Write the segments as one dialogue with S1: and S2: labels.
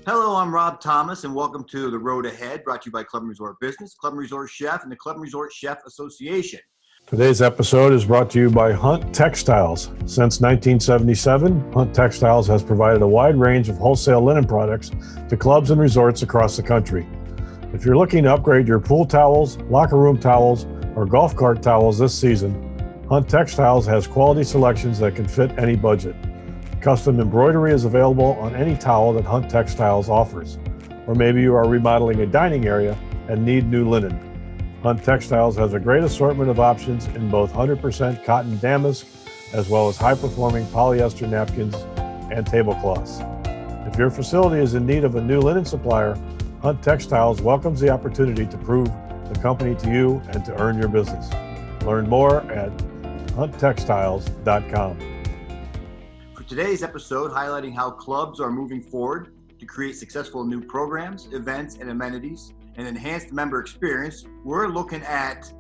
S1: Hello, I'm Rob Thomas, and welcome to The Road Ahead, brought to you by Club and Resort Business, Club and Resort Chef, and the Club and Resort Chef Association.
S2: Today's episode is brought to you by Hunt Textiles. Since 1977, Hunt Textiles has provided a wide range of wholesale linen products to clubs and resorts across the country. If you're looking to upgrade your pool towels, locker room towels, or golf cart towels this season, Hunt Textiles has quality selections that can fit any budget. Custom embroidery is available on any towel that Hunt Textiles offers. Or maybe you are remodeling a dining area and need new linen. Hunt Textiles has a great assortment of options in both 100% cotton damask as well as high-performing polyester napkins and tablecloths. If your facility is in need of a new linen supplier, Hunt Textiles welcomes the opportunity to prove the company to you and to earn your business. Learn more at hunttextiles.com.
S1: For today's episode, highlighting how clubs are moving forward to create successful new programs, events, and amenities, and enhanced member experience, we're looking at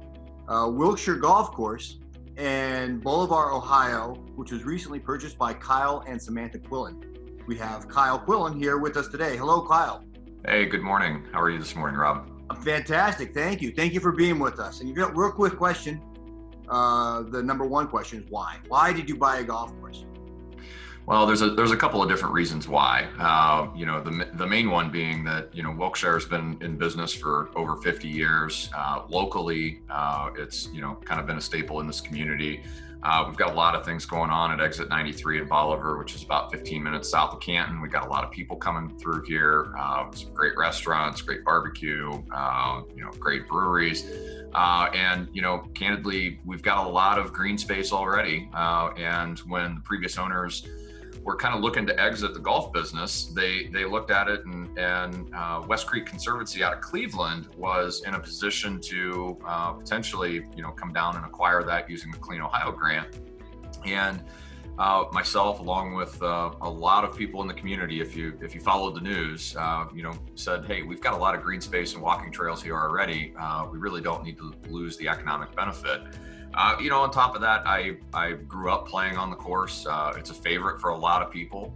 S1: Wilkshire Golf Course in Bolivar, Ohio, which was recently purchased by Kyle and Samantha Quillen. We have Kyle Quillen here with us today. Hello, Kyle.
S3: Hey, good morning. How are you this morning, Rob?
S1: I'm fantastic. Thank you. Thank you for being with us. And you got a real quick question. The number one question is why? Why did you buy a golf course?
S3: Well, there's a couple of different reasons why. The main one being that Wilkshire has been in business for over 50 years. Locally, it's kind of been a staple in this community. We've got a lot of things going on at Exit 93 in Bolivar, which is about 15 minutes south of Canton. We've got a lot of people coming through here. Some great restaurants, great barbecue, great breweries. And candidly, we've got a lot of green space already. And when the previous owners were kind of looking to exit the golf business, they looked at it, and West Creek Conservancy out of Cleveland was in a position to potentially come down and acquire that using the Clean Ohio grant. And myself, along with a lot of people in the community, if you followed the news, said, hey, we've got a lot of green space and walking trails here already. We really don't need to lose the economic benefit. On top of that, I grew up playing on the course. It's a favorite for a lot of people,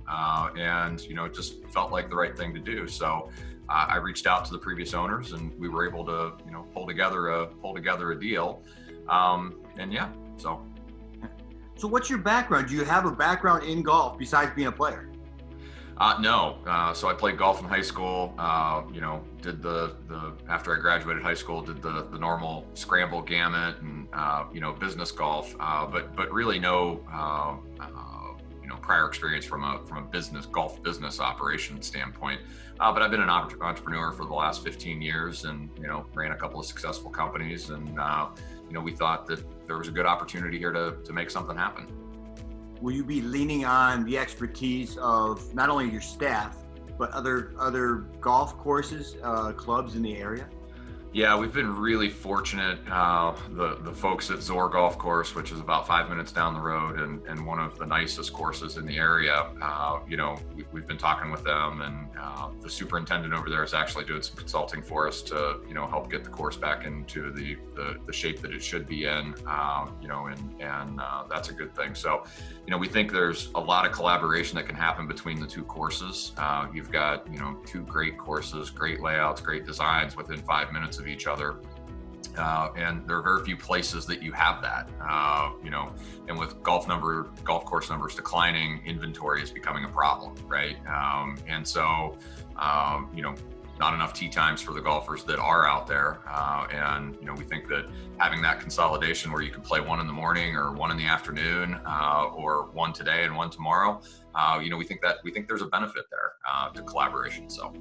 S3: and it just felt like the right thing to do. So I reached out to the previous owners, and we were able to pull together a deal.
S1: So what's your background? Do you have a background in golf besides being a player?
S3: No. So I played golf in high school. Did the after I graduated high school, did the normal scramble gamut and business golf. But really no prior experience from a golf business operation standpoint. But I've been an entrepreneur for the last 15 years, and ran a couple of successful companies, and we thought that there was a good opportunity here to make something happen.
S1: Will you be leaning on the expertise of not only your staff, but other golf courses, clubs in the area?
S3: Yeah, we've been really fortunate. The folks at Zor Golf Course, which is about 5 minutes down the road and one of the nicest courses in the area, we've been talking with them, and the superintendent over there is actually doing some consulting for us to help get the course back into the shape that it should be in, and that's a good thing. So we think there's a lot of collaboration that can happen between the two courses. You've got two great courses, great layouts, great designs within 5 minutes of each other, and there are very few places that you have that. And with golf course numbers declining, inventory is becoming a problem, right? And so not enough tee times for the golfers that are out there, and we think that having that consolidation where you can play one in the morning or one in the afternoon, or one today and one tomorrow, we think there's a benefit there to collaboration. So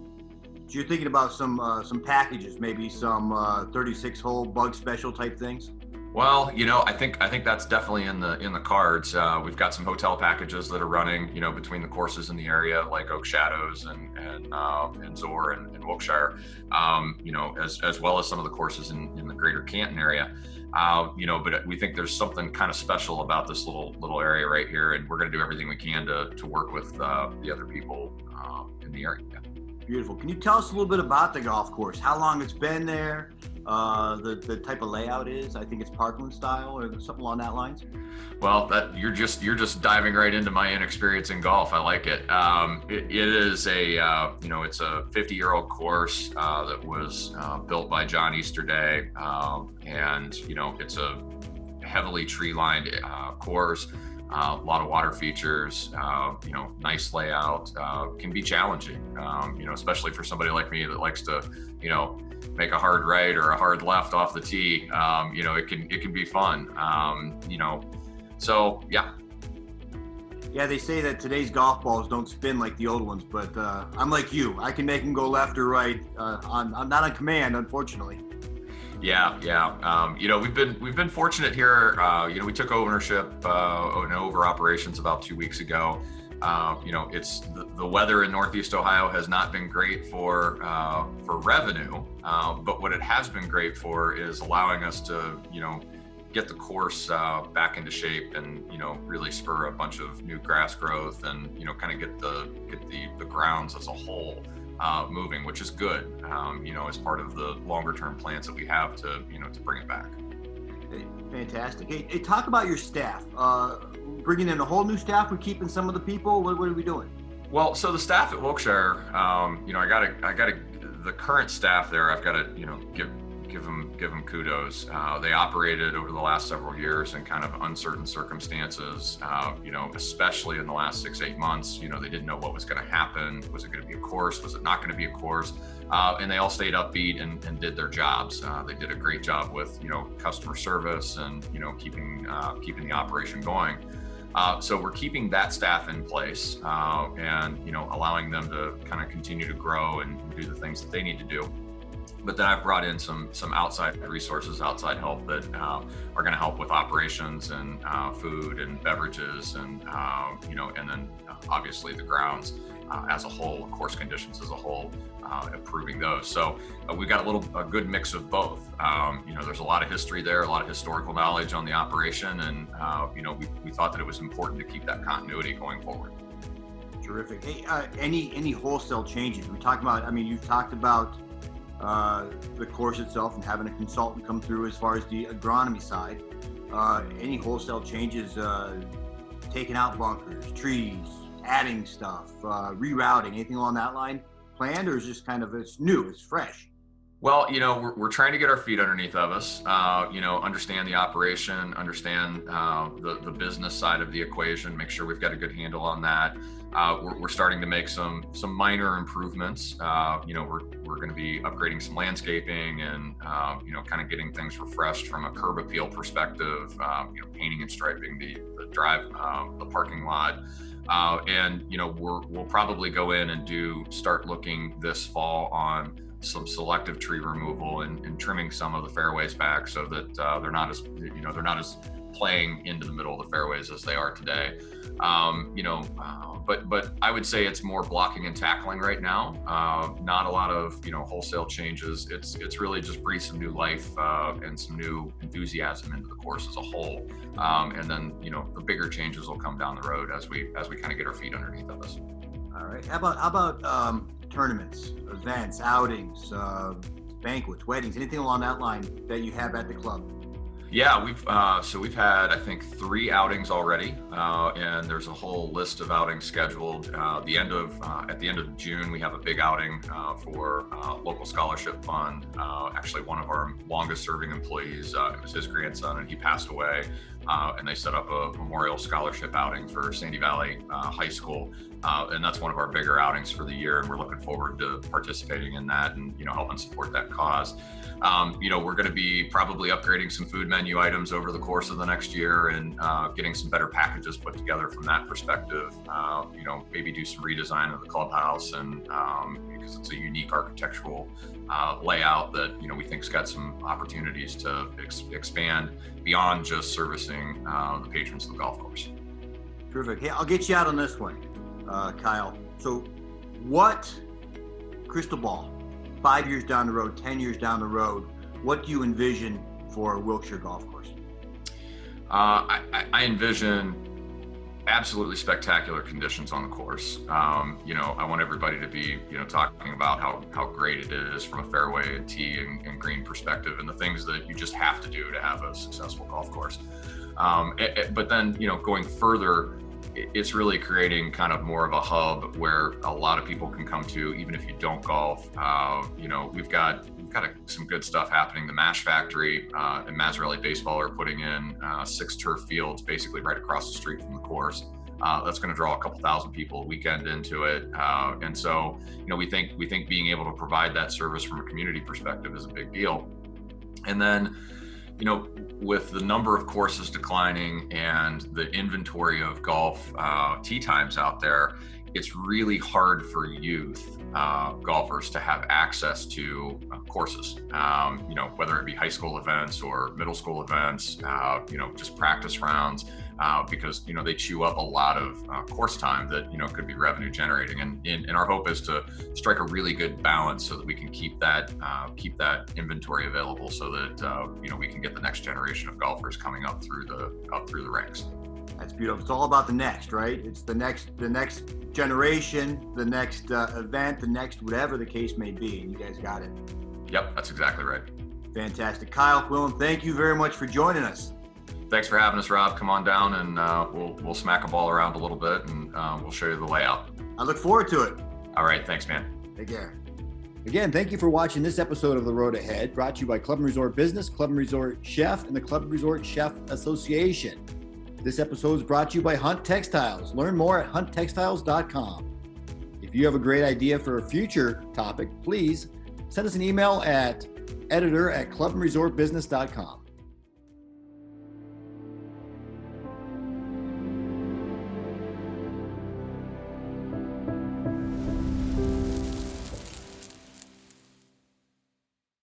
S1: you're thinking about some packages, maybe some 36-hole bug special type things?
S3: Well, I think that's definitely in the cards. We've got some hotel packages that are running, between the courses in the area, like Oak Shadows and Zor and Wilkshire, as well as some of the courses in the greater Canton area. But we think there's something kind of special about this little area right here, and we're going to do everything we can to work with the other people in the area.
S1: Beautiful. Can you tell us a little bit about the golf course? How long it's been there? the type of layout is? I think it's Parkland style or something along that lines.
S3: Well, that you're just diving right into my inexperience in golf. I like it. It is it's a 50-year-old course that was built by John Easterday, and it's a heavily tree-lined course. A lot of water features. Nice layout. Can be challenging. Especially for somebody like me that likes to, make a hard right or a hard left off the tee. It can be fun. So yeah.
S1: Yeah, they say that today's golf balls don't spin like the old ones, but I'm like you. I can make them go left or right. I'm not on command, unfortunately.
S3: Yeah. We've been fortunate here. We took ownership over operations about 2 weeks ago. It's the weather in Northeast Ohio has not been great for revenue, but what it has been great for is allowing us to get the course back into shape and really spur a bunch of new grass growth and kind of get the grounds as a whole moving, which is good, as part of the longer term plans that we have to bring it back.
S1: Hey, fantastic. Hey, talk about your staff. Bringing in a whole new staff. We're keeping some of the people. What are we doing?
S3: Well, so the staff at Wilkshire, the current staff there. I've got to give them kudos. They operated over the last several years in kind of uncertain circumstances, especially in the last 6-8 months. They didn't know what was going to happen. Was it going to be a course? Was it not going to be a course? And they all stayed upbeat and did their jobs. They did a great job with, customer service and, keeping the operation going. So we're keeping that staff in place and, allowing them to kind of continue to grow and do the things that they need to do. But then I've brought in some outside resources, outside help that are going to help with operations and food and beverages and and then obviously the grounds as a whole, course conditions as a whole, improving those. So we've got a good mix of both. There's a lot of history there, a lot of historical knowledge on the operation, and we thought that it was important to keep that continuity going forward.
S1: Terrific. Hey, any wholesale changes? You've talked about the course itself and having a consultant come through as far as the agronomy side. Any wholesale changes, taking out bunkers, trees, adding stuff, rerouting, anything along that line planned, or is just kind of, it's new, it's fresh?
S3: Well, we're trying to get our feet underneath of us, understand the operation, understand the business side of the equation, make sure we've got a good handle on that. We're starting to make some minor improvements. We're going to be upgrading some landscaping and, kind of getting things refreshed from a curb appeal perspective, painting and striping the drive, the parking lot. We'll probably go in and start looking this fall on some selective tree removal and trimming some of the fairways back so that they're not as playing into the middle of the fairways as they are today. But I would say it's more blocking and tackling right now. Not a lot of wholesale changes. It's really just breathe some new life and some new enthusiasm into the course as a whole. And then the bigger changes will come down the road as we kind of get our feet underneath of us.
S1: All right. How about tournaments, events, outings, banquets, weddings, anything along that line that you have at the club?
S3: Yeah, we've had, I think, 3 outings already, and there's a whole list of outings scheduled. At the end of June, we have a big outing for local scholarship fund. Actually, one of our longest-serving employees, it was his grandson, and he passed away. And they set up a memorial scholarship outing for Sandy Valley High School, and that's one of our bigger outings for the year. And we're looking forward to participating in that and helping support that cause. We're going to be probably upgrading some food menu items over the course of the next year and getting some better packages put together from that perspective. Maybe do some redesign of the clubhouse and because it's a unique architectural layout that we think's got some opportunities to expand beyond just servicing the patrons of the golf course.
S1: Terrific. Hey, I'll get you out on this one, Kyle. So what crystal ball, 5 years down the road, 10 years down the road, what do you envision for Wilkshire Golf Course?
S3: I absolutely spectacular conditions on the course. I want everybody to be, talking about how great it is from a fairway and tee and green perspective, and the things that you just have to do to have a successful golf course. But then, going further, it's really creating kind of more of a hub where a lot of people can come to, even if you don't golf. We've got some good stuff happening. The Mash Factory and Mazzarelli Baseball are putting in 6 turf fields basically right across the street from the course. That's going to draw a couple thousand people a weekend into it. And so, we think being able to provide that service from a community perspective is a big deal. And then, with the number of courses declining and the inventory of golf tee times out there, it's really hard for youth golfers to have access to courses, whether it be high school events or middle school events, just practice rounds, because, they chew up a lot of course time that, could be revenue generating. And our hope is to strike a really good balance so that we can keep that inventory available so that, we can get the next generation of golfers coming up through the ranks.
S1: That's beautiful. It's all about the next, right? It's the next generation, the next event, the next whatever the case may be. And you guys got it.
S3: Yep, that's exactly right.
S1: Fantastic. Kyle, Quillen, thank you very much for joining us.
S3: Thanks for having us, Rob. Come on down and we'll smack a ball around a little bit and we'll show you the layout.
S1: I look forward to it.
S3: All right. Thanks, man.
S1: Take care. Again, thank you for watching this episode of The Road Ahead, brought to you by Club and Resort Business, Club and Resort Chef, and the Club and Resort Chef Association. This episode is brought to you by Hunt Textiles. Learn more at hunttextiles.com. If you have a great idea for a future topic, please send us an email at editor@clubandresortbusiness.com.